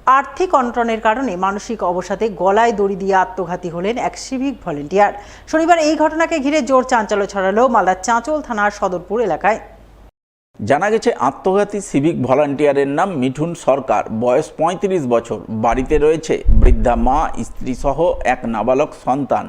আর্থিক অনটনের কারণে মানসিক অবসাদে গলায় দড়ি দিয়ে আত্মঘাতী হলেন এক সিভিক ভলেন্টিয়ার। শনিবার এই ঘটনাকে ঘিরে জোর চাঞ্চল্য ছড়ালো মালদার চাঁচল থানার সদরপুর এলাকায়। জানা গেছে, আত্মঘাতী সিভিক ভলান্টিয়ারের নাম মিঠুন সরকার। বয়স ৩৫ বছর। বাড়িতে রয়েছে বৃদ্ধা মা, স্ত্রী সহ এক নাবালক সন্তান।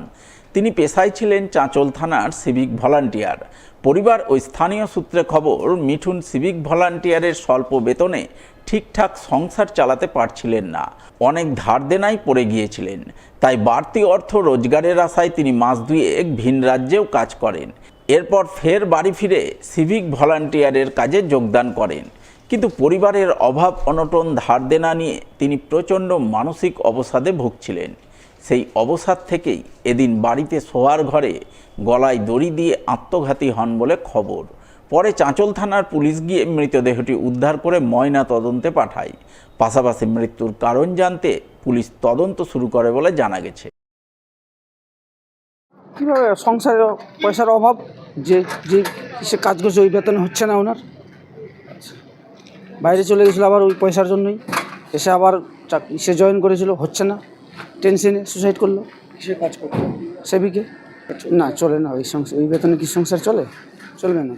তিনি পেশায় ছিলেন চাঁচল থানার সিভিক ভলান্টিয়ার। পরিবার ও স্থানীয় সূত্রে খবর, মিঠুন সিভিক ভলান্টিয়ারের স্বল্প বেতনে ঠিকঠাক সংসার চালাতে পারছিলেন না। অনেক ধার দেনায় পড়ে গিয়েছিলেন। তাই বাড়তি অর্থ রোজগারের আশায় তিনি মাস দুয়েক ভিন রাজ্যেও কাজ করেন। এরপর ফের বাড়ি ফিরে সিভিক ভলান্টিয়ারের কাজে যোগদান করেন। কিন্তু পরিবারের অভাব অনটন, ধার দেনা নিয়ে তিনি প্রচণ্ড মানসিক অবসাদে ভুগছিলেন। সেই অবসাদ থেকেই এদিন বাড়িতে শোয়ার ঘরে গলায় দড়ি দিয়ে আত্মঘাতী হন বলে খবর। পরে চাঁচল থানার পুলিশ গিয়ে মৃতদেহটি উদ্ধার করে ময়না তদন্তে পাঠায়। পাশাপাশি মৃত্যুর কারণ জানতে পুলিশ তদন্ত শুরু করে বলে জানা গেছে। কীভাবে সংসারে পয়সার অভাব, যে যে সে কাজ করছে ওই বেতন হচ্ছে না ওনার, বাইরে চলে গেছিলো আবার ওই পয়সার জন্যই, এসে আবার সে জয়েন করেছিল, হচ্ছে না, টেনশনে সুসাইড করলো। সে কাজ করতো সেবিকে, না চলে না ওই সংসার, ওই বেতনে কি সংসার চলবে না।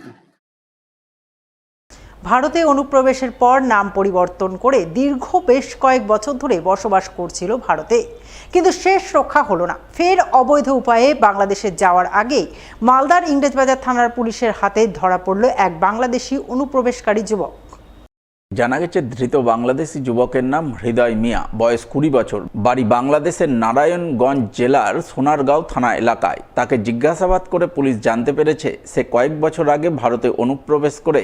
ভারতে অনুপ্রবেশের পর নাম পরিবর্তন করে দীর্ঘ বেশ কয়েক বছর ধরে বসবাস করছিল ভারতে, কিন্তু শেষ রক্ষা হলো না। ফের অবৈধ উপায়ে বাংলাদেশে যাওয়ার আগে মালদার ইংরেজবাজার থানার পুলিশের হাতে ধরা পড়ল এক বাংলাদেশি অনুপ্রবেশকারী যুবক। জানা গেছে, ধৃত বাংলাদেশি যুবকের নাম হৃদয় মিয়া। বয়স 20 বছর। বাড়ি বাংলাদেশের নারায়ণগঞ্জ জেলার সোনারগাঁও থানা এলাকায়। তাকে জিজ্ঞাসাবাদ করে পুলিশ জানতে পেরেছে সে কয়েক বছর আগে ভারতে অনুপ্রবেশ করে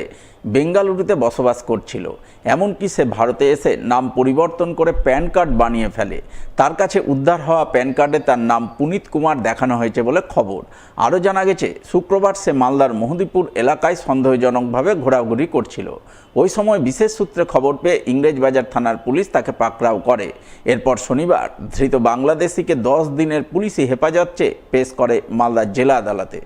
বেঙ্গালুরুতে বসবাস করছিল। এমনকি সে ভারতে এসে নাম পরিবর্তন করে প্যান কার্ড বানিয়ে ফেলে। তার কাছে উদ্ধার হওয়া প্যান কার্ডে তার নাম পুনিত কুমার দেখানো হয়েছে বলে খবর। আরও জানা গেছে, শুক্রবার সে মালদার মহদীপুর এলাকায় সন্দেহজনকভাবে ঘোরাঘুরি করছিল। ওই সময় বিশেষ সূত্রে খবর পেয়ে ইংরেজবাজার থানার পুলিশ তাকে পাকড়াও করে। এরপর শনিবার ধৃত বাংলাদেশিকে 10 দিনের পুলিশি হেফাজতে পেশ করে মালদা জেলা আদালতে।